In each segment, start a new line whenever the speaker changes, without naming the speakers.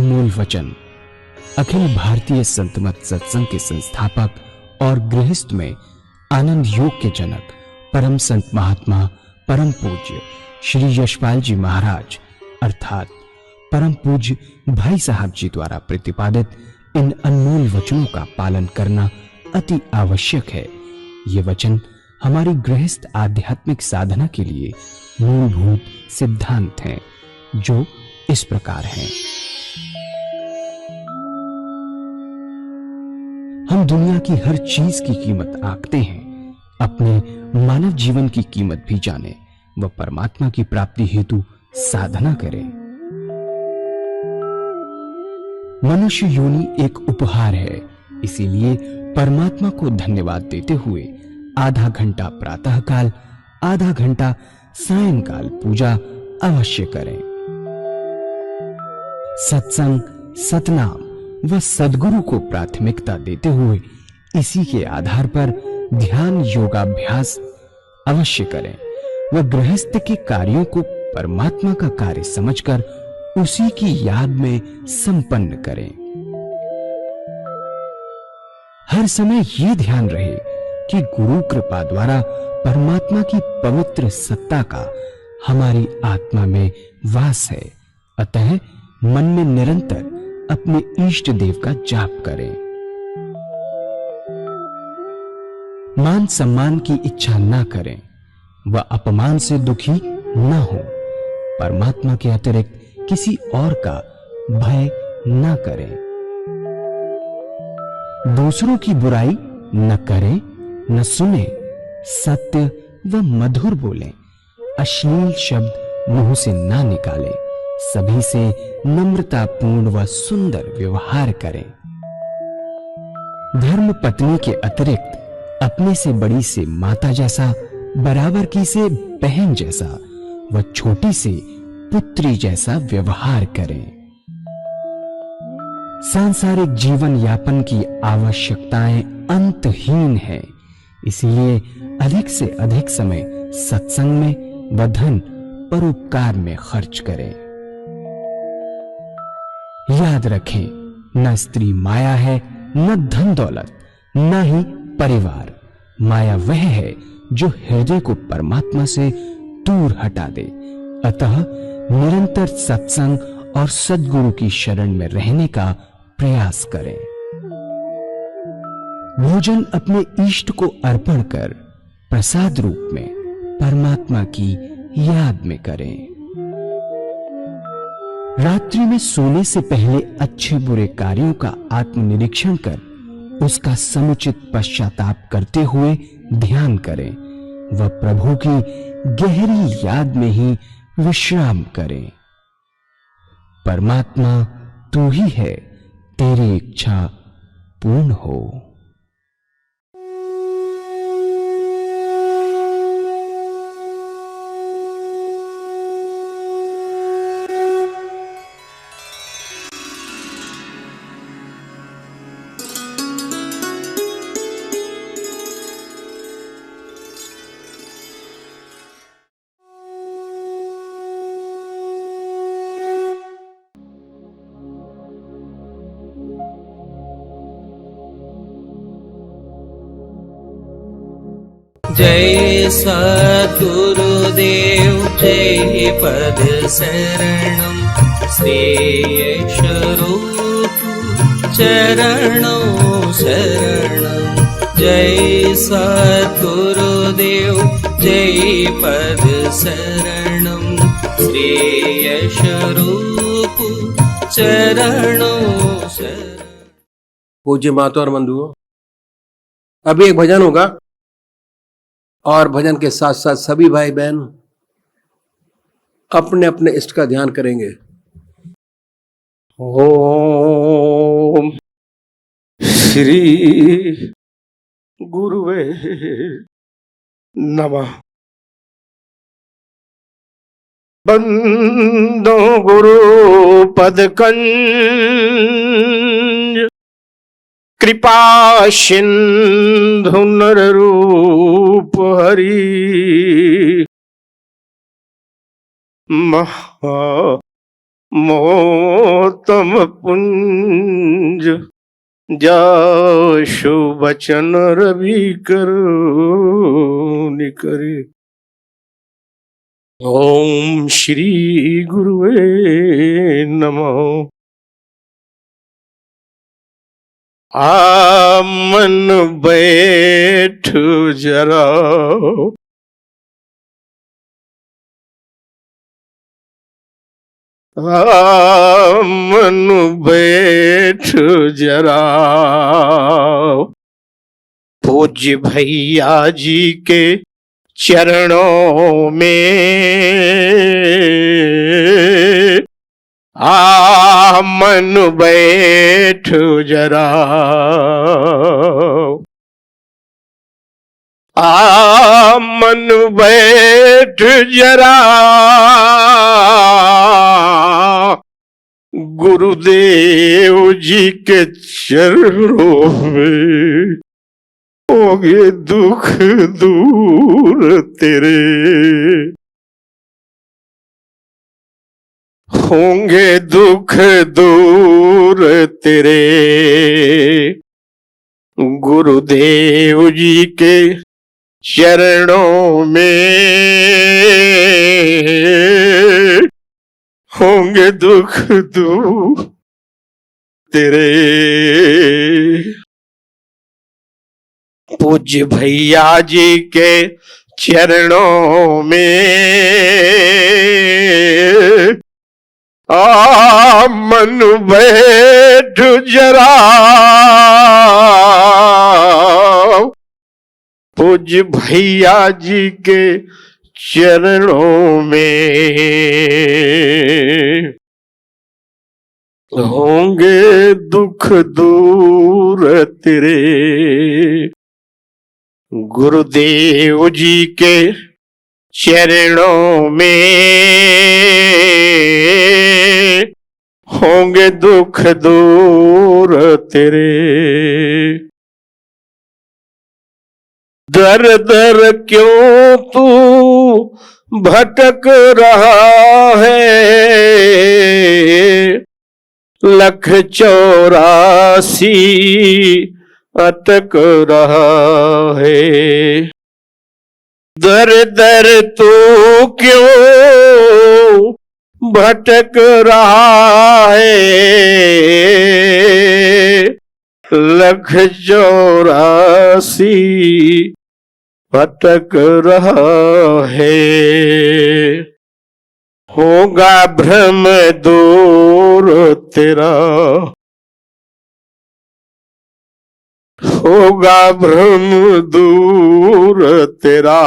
अनमोल वचन अखिल भारतीय संत मत सत्संग के संस्थापक और गृहस्थ में आनंद योग के जनक परम संत महात्मा परम पूज्य श्री यशपाल जी महाराज अर्थात परम पूज्य भाई साहब जी द्वारा प्रतिपादित इन अनमोल वचनों का पालन करना अति आवश्यक है। ये वचन हमारी गृहस्थ आध्यात्मिक साधना के लिए मूलभूत सिद्धांत हैं, जो इस प्रकार हैं। हम दुनिया की हर चीज की कीमत आंकते हैं, अपने मानव जीवन की कीमत भी जाने व परमात्मा की प्राप्ति हेतु साधना करें। मनुष्य योनि एक उपहार है, इसीलिए परमात्मा को धन्यवाद देते हुए आधा घंटा प्रातःकाल, आधा घंटा सायंकाल पूजा अवश्य करें। सत्संग, सतनाम व सद्गुरु को प्राथमिकता देते हुए इसी के आधार पर ध्यान योगाभ्यास अवश्य करें व गृहस्थ के कार्यों को परमात्मा का कार्य समझकर उसी की याद में संपन्न करें। हर समय ये ध्यान रहे कि गुरु कृपा द्वारा परमात्मा की पवित्र सत्ता का हमारी आत्मा में वास है, अतः मन में निरंतर अपने इष्ट देव का जाप करें। मान सम्मान की इच्छा ना करें व अपमान से दुखी ना हो। परमात्मा के अतिरिक्त किसी और का भय ना करें। दूसरों की बुराई न करें, न सुने, सत्य व मधुर बोलें, अश्लील शब्द मुंह से ना निकालें, सभी से नम्रतापूर्ण व सुंदर व्यवहार करें। धर्म पत्नी के अतिरिक्त अपने से बड़ी से माता जैसा, बराबर की से बहन जैसा व छोटी से पुत्री जैसा व्यवहार करें। सांसारिक जीवन यापन की आवश्यकताएं अंतहीन है, इसलिए अधिक से अधिक समय सत्संग में व धन परोपकार में खर्च करें। याद रखें, न स्त्री माया है, न धन दौलत, न ही परिवार। माया वह है जो हृदय को परमात्मा से दूर हटा दे। अतः निरंतर सत्संग और सद्गुरु की शरण में रहने का प्रयास करें। भोजन अपने इष्ट को अर्पण कर प्रसाद रूप में परमात्मा की याद में करें। रात्रि में सोने से पहले अच्छे बुरे कार्यों का आत्मनिरीक्षण कर उसका समुचित पश्चाताप करते हुए ध्यान करें व प्रभु की गहरी याद में ही विश्राम करें। परमात्मा तू ही है, तेरी इच्छा पूर्ण हो।
जय सद्गुरुदेव जय पद शरणम श्री यशरूप चरणों शरणम। जय सद्गुरुदेव जय पद शरणम श्री यशरूप चरणों शरणम।
पूज्य माता और बंधुओं, अभी एक भजन होगा और भजन के साथ साथ सभी भाई बहन अपने अपने इष्ट का ध्यान करेंगे। ओम श्री गुरुवे नमः। बंदो गुरु पद कंज कृपा सिंधु नर रूप हरि महा
मोतम पुंज जाशु बचन रवि करो निकरे। ओम श्री गुरुवे नमः। मन बैठ जरा, मन बैठ जरा, पूज्य भैया जी के चरणों में मन बैठ जरा, मन बैठ जरा, गुरुदेव जी के चरणों में होंगे दुख दूर तेरे, होंगे दुख दूर तेरे। गुरुदेव जी के चरणों में होंगे दुख दूर तेरे। पूज्य भैया जी के चरणों में मन बैठ जरा, पूज्य भैया जी के चरणों में होंगे दुख दूर तेरे। गुरुदेव जी के चरणों में होंगे दुख दूर तेरे। दर दर क्यों तू भटक रहा है, 184 अटक रहा है। दर दर तू क्यों भटक रहा है, 184 भटक रहा है। होगा भ्रम दूर तेरा, होगा भ्रम दूर तेरा।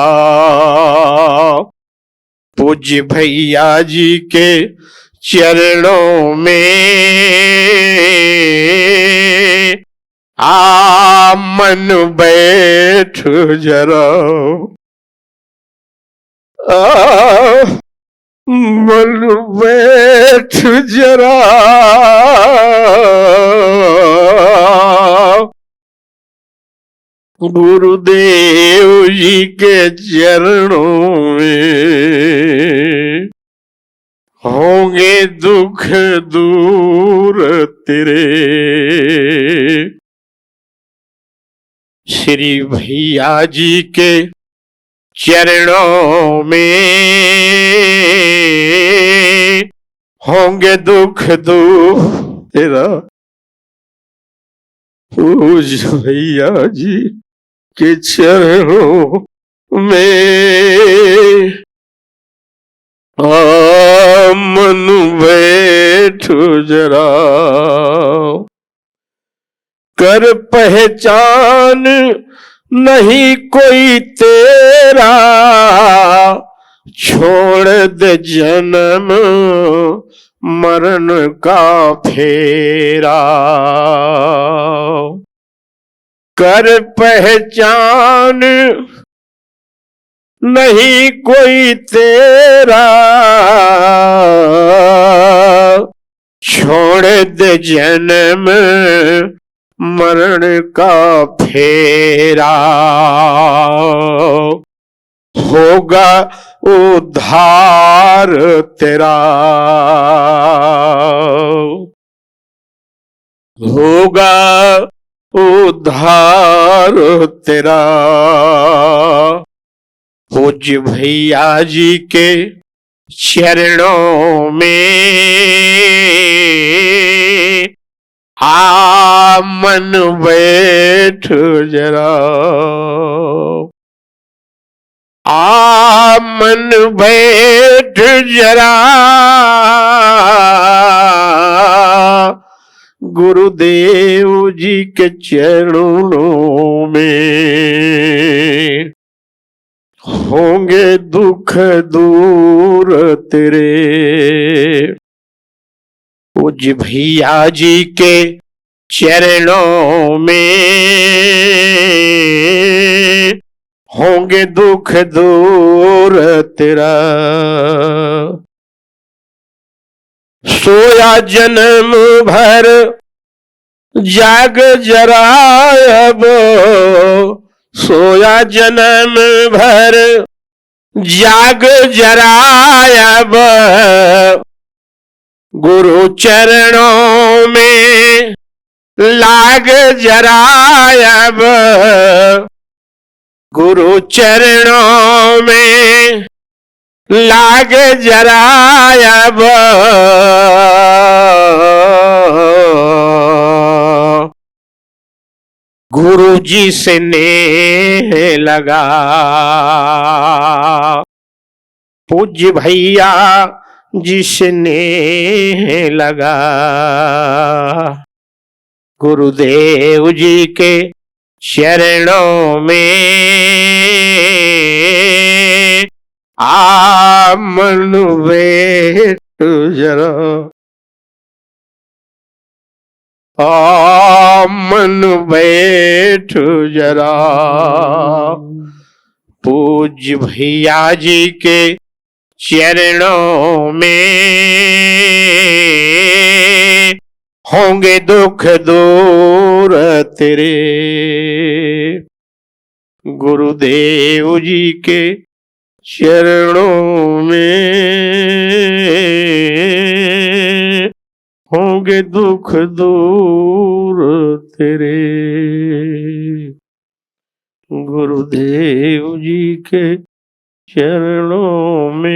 पूज्य भैया जी के चरणों में मन बैठ जरा, मन बैठ जरा। गुरुदेव जी के चरणों में होंगे दुख दूर तेरे। श्री भैया जी के चरणों में होंगे दुख दूर तेरा। पूज्य भैया जी के चरणों में मन बैठ जरा, कर पहचान नहीं कोई तेरा, छोड़ दे जन्म मरण का फेरा। कर पहचान नहीं कोई तेरा, छोड़ दे जन्म मरण का फेरा। होगा उद्धार तेरा, होगा उद्धार तेरा। पूज्य भैया जी के चरणों में आ मन बैठ जरा, आ मन बैठ जरा, गुरुदेव जी के चरणों में। होंगे दुख दूर तेरे। पूज्य भैया जी के चरणों में होंगे दुख दूर तेरा। सोया जन्म भर जाग जरा अब, सोया जन्म भर जाग जरा अब, गुरु चरणों में लाग जरा अब, गुरु चरणों में लाग जरा अब। गुरु जी से नेह लगा, पूज्य भैया जी से नेह लगा, गुरुदेव जी के चरणों में आ मन बैठ जरा, आ मन बैठ जरा। पूज्य भैया जी के चरणों में होंगे दुख दूर तेरे। गुरुदेव जी के चरणों में होंगे दुख दूर तेरे। गुरुदेव जी के चरणों में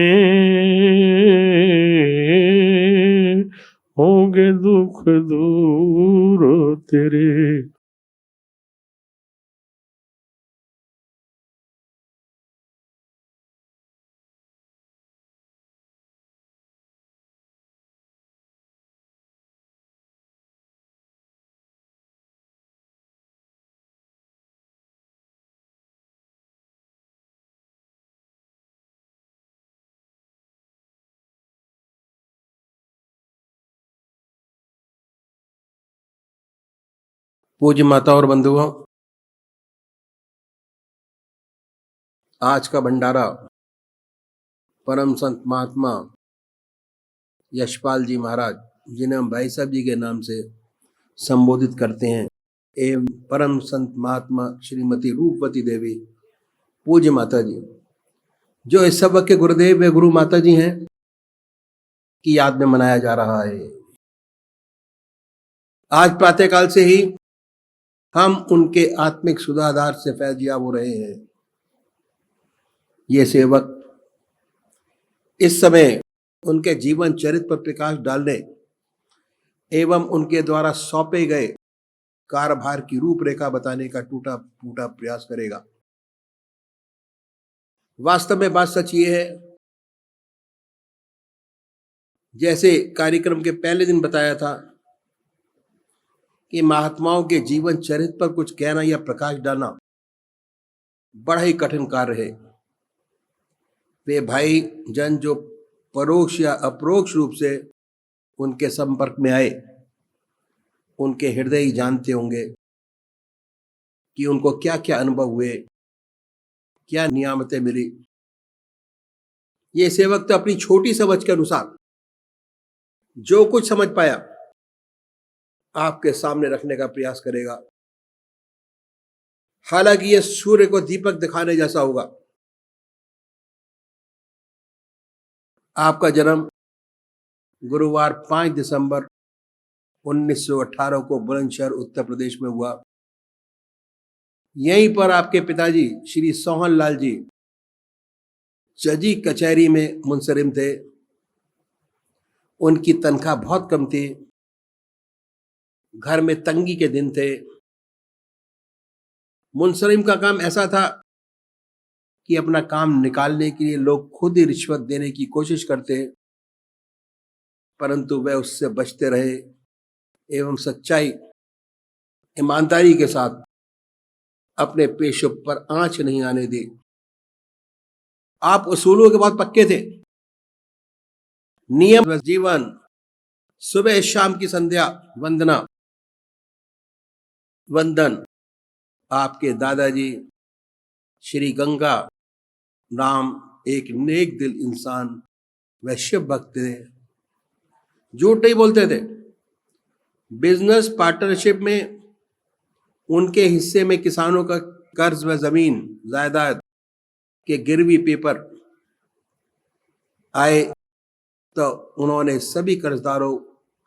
होंगे दुख दूर तेरे।
पूज्य माता और बंधुओं, आज का भंडारा परम संत महात्मा यशपाल जी महाराज, जिन्हें हम भाई साहब जी के नाम से संबोधित करते हैं, एवं परम संत महात्मा श्रीमती रूपवती देवी पूज्य माता जी, जो इस सबक के गुरुदेव व गुरु माता जी हैं, की याद में मनाया जा रहा है। आज प्रातःकाल से ही हम उनके आत्मिक सुधाधार से फैजियाब हो रहे हैं। ये सेवक इस समय उनके जीवन चरित्र पर प्रकाश डालने एवं उनके द्वारा सौंपे गए कार्यभार की रूपरेखा बताने का टूटा फूटा प्रयास करेगा। वास्तव में बात सच ये है, जैसे कार्यक्रम के पहले दिन बताया था कि महात्माओं के जीवन चरित्र पर कुछ कहना या प्रकाश डालना बड़ा ही कठिन कार्य है। वे भाई जन जो परोक्ष या अपरोक्ष रूप से उनके संपर्क में आए, उनके हृदय ही जानते होंगे कि उनको क्या क्या अनुभव हुए, क्या नियामतें मिली। ये सेवक तो अपनी छोटी समझ के अनुसार जो कुछ समझ पाया आपके सामने रखने का प्रयास करेगा। हालांकि यह सूर्य को दीपक दिखाने जैसा होगा। आपका जन्म गुरुवार 5 दिसंबर 1918 को बुलंदशहर उत्तर प्रदेश में हुआ। यहीं पर आपके पिताजी श्री सोहन लाल जी जजी कचहरी में मुंसरिम थे। उनकी तनख्वाह बहुत कम थी, घर में तंगी के दिन थे। मुंसरिम का काम ऐसा था कि अपना काम निकालने के लिए लोग खुद ही रिश्वत देने की कोशिश करते, परंतु वह उससे बचते रहे एवं सच्चाई ईमानदारी के साथ अपने पेशे पर आंच नहीं आने दी। आप उसूलों के बहुत पक्के थे। नियम जीवन, सुबह शाम की संध्या वंदन। आपके दादाजी श्री गंगा राम एक नेक दिल इंसान व शिव भक्त थे, झूठ नहीं बोलते थे। बिजनेस पार्टनरशिप में उनके हिस्से में किसानों का कर्ज व जमीन जायदाद के गिरवी पेपर आए तो उन्होंने सभी कर्जदारों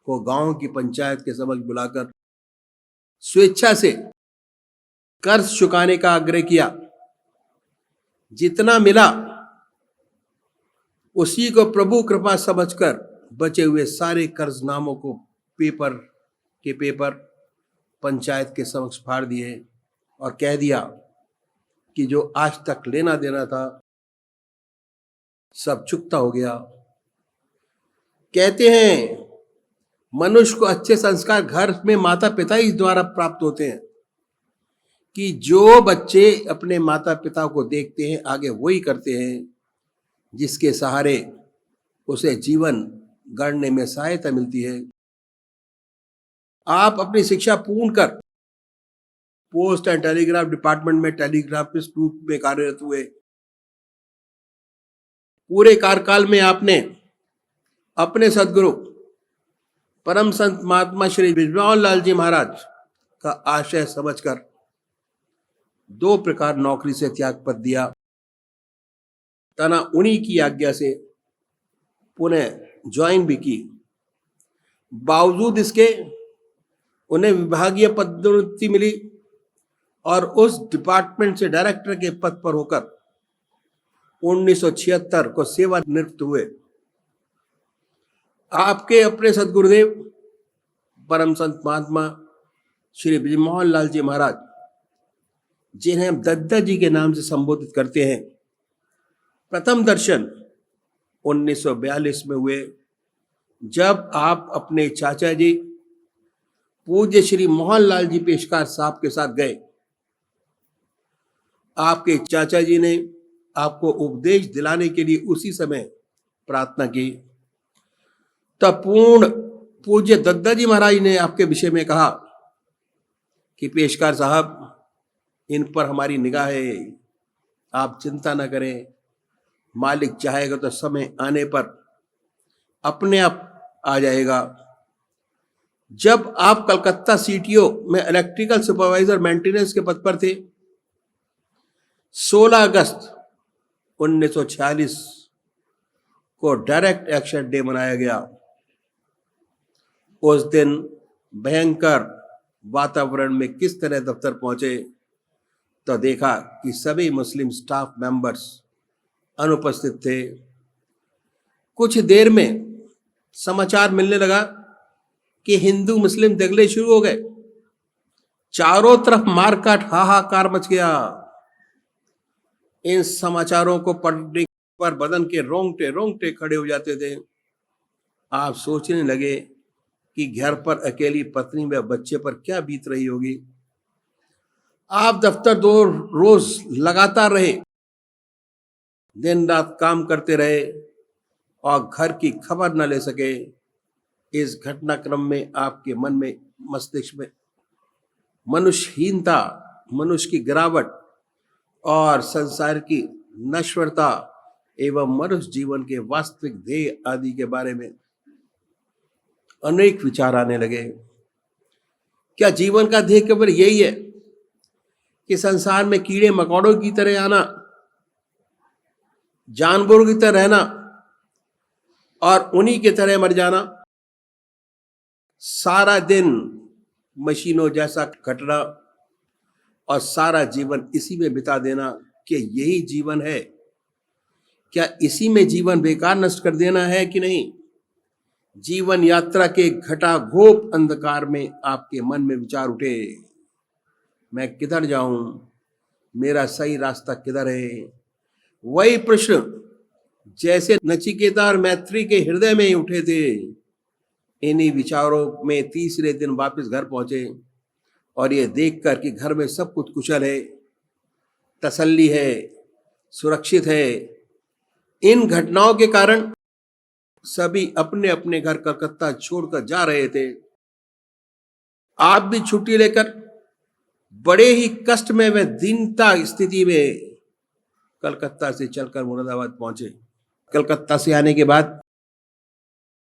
को गांव की पंचायत के समक्ष बुलाकर स्वेच्छा से कर्ज चुकाने का आग्रह किया। जितना मिला उसी को प्रभु कृपा समझकर बचे हुए सारे कर्जनामों को पेपर पंचायत के समक्ष फाड़ दिए और कह दिया कि जो आज तक लेना देना था सब चुकता हो गया। कहते हैं मनुष्य को अच्छे संस्कार घर में माता पिता ही द्वारा प्राप्त होते हैं, कि जो बच्चे अपने माता पिता को देखते हैं आगे वही करते हैं, जिसके सहारे उसे जीवन गढ़ने में सहायता मिलती है। आप अपनी शिक्षा पूर्ण कर पोस्ट एंड टेलीग्राफ डिपार्टमेंट में टेलीग्राफिस्ट रूप में कार्यरत हुए। पूरे कार्यकाल में आपने अपने सदगुरु परम संत महात्मा श्री बिजमोहन लाल जी महाराज का आशय समझकर 2 प्रकार नौकरी से त्याग पत्र दिया, तना उन्हीं की आज्ञा से पुनः ज्वाइन भी की। बावजूद इसके उन्हें विभागीय पदोन्नति मिली और उस डिपार्टमेंट से डायरेक्टर के पद पर होकर 1976 को सेवानिवृत्त हुए। आपके अपने सदगुरुदेव परम संत महात्मा श्री बिजमोहन लाल जी महाराज, जिन्हें हम दद्दा जी के नाम से संबोधित करते हैं, प्रथम दर्शन 1942 में हुए, जब आप अपने चाचा जी पूज्य श्री मोहन लाल जी पेशकार साहब के साथ गए। आपके चाचा जी ने आपको उपदेश दिलाने के लिए उसी समय प्रार्थना की। तब पूज्य दद्दा जी महाराज ने आपके विषय में कहा कि पेशकार साहब, इन पर हमारी निगाह है, आप चिंता न करें, मालिक चाहेगा तो समय आने पर अपने आप आ जाएगा। जब आप कलकत्ता सीटीओ में इलेक्ट्रिकल सुपरवाइजर मेंटेनेंस के पद पर थे, 16 अगस्त 1946 को डायरेक्ट एक्शन डे मनाया गया। उस दिन भयंकर वातावरण में किस तरह दफ्तर पहुंचे तो देखा कि सभी मुस्लिम स्टाफ मेंबर्स अनुपस्थित थे। कुछ देर में समाचार मिलने लगा कि हिंदू मुस्लिम दंगले शुरू हो गए। चारों तरफ मारकाट, हाहाकार मच गया। इन समाचारों को पढ़ने पर बदन के रोंगटे खड़े हो जाते थे। आप सोचने लगे कि घर पर अकेली पत्नी व बच्चे पर क्या बीत रही होगी। आप दफ्तर 2 रोज लगातार रहे, दिन रात काम करते रहे और घर की खबर न ले सके। इस घटनाक्रम में आपके मन में, मस्तिष्क में मनुष्यहीनता, मनुष्य की गिरावट और संसार की नश्वरता एवं मनुष्य जीवन के वास्तविक ध्येय आदि के बारे में अनेक विचार आने लगे। क्या जीवन का ध्येय केवल यही है कि संसार में कीड़े मकोड़ों की तरह आना, जानवरों की तरह रहना और उन्हीं की तरह मर जाना? सारा दिन मशीनों जैसा खटना और सारा जीवन इसी में बिता देना, कि यही जीवन है? क्या इसी में जीवन बेकार नष्ट कर देना है कि नहीं? जीवन यात्रा के घटाघोप अंधकार में आपके मन में विचार उठे, मैं किधर जाऊं, मेरा सही रास्ता किधर है? वही प्रश्न जैसे नचिकेता और मैत्री के हृदय में ही उठे थे, इन्हीं विचारों में तीसरे दिन वापस घर पहुंचे और ये देखकर कि घर में सब कुछ कुशल है, तसल्ली है, सुरक्षित है। इन घटनाओं के कारण सभी अपने अपने घर कलकत्ता छोड़कर जा रहे थे। आप भी छुट्टी लेकर बड़े ही कष्ट में व दीनता स्थिति में कलकत्ता से चलकर मुरादाबाद पहुंचे। कलकत्ता से आने के बाद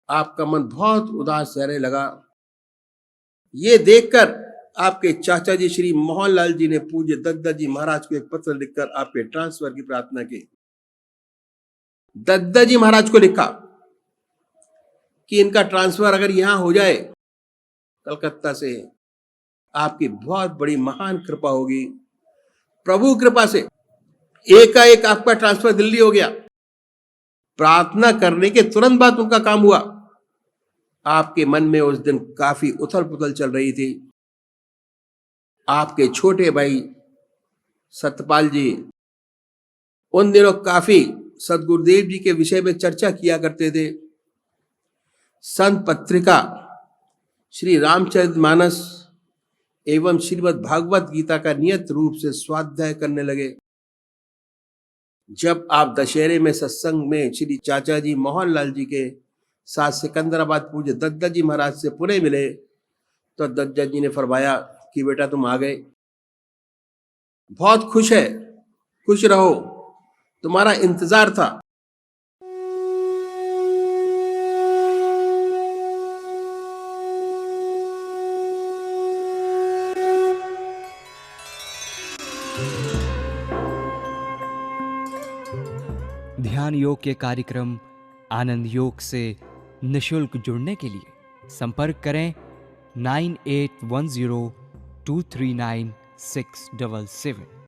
आपका मन बहुत उदास रहने लगा। ये देखकर आपके चाचा जी श्री मोहनलाल जी ने पूज्य दद्दा जी महाराज को एक पत्र लिखकर आपके ट्रांसफर की प्रार्थना की। दद्दा जी महाराज को लिखा कि इनका ट्रांसफर अगर यहां हो जाए कलकत्ता से, आपकी बहुत बड़ी महान कृपा होगी। प्रभु कृपा से एकाएक आपका ट्रांसफर दिल्ली हो गया। प्रार्थना करने के तुरंत बाद उनका काम हुआ। आपके मन में उस दिन काफी उथल पुथल चल रही थी। आपके छोटे भाई सतपाल जी उन दिनों काफी सदगुरुदेव जी के विषय में चर्चा किया करते थे। संत पत्रिका, श्री रामचरितमानस एवं श्रीमद् भागवत गीता का नियत रूप से स्वाध्याय करने लगे। जब आप दशहरे में सत्संग में श्री चाचा जी मोहनलाल जी के साथ सिकंदराबाद पूज्य दद्दा जी महाराज से पुणे मिले, तो दद्दा जी ने फरमाया कि बेटा तुम आ गए, बहुत खुश है, खुश रहो, तुम्हारा इंतजार था।
ध्यान योग के कार्यक्रम आनंद योग से निशुल्क जुड़ने के लिए संपर्क करें 9810239677।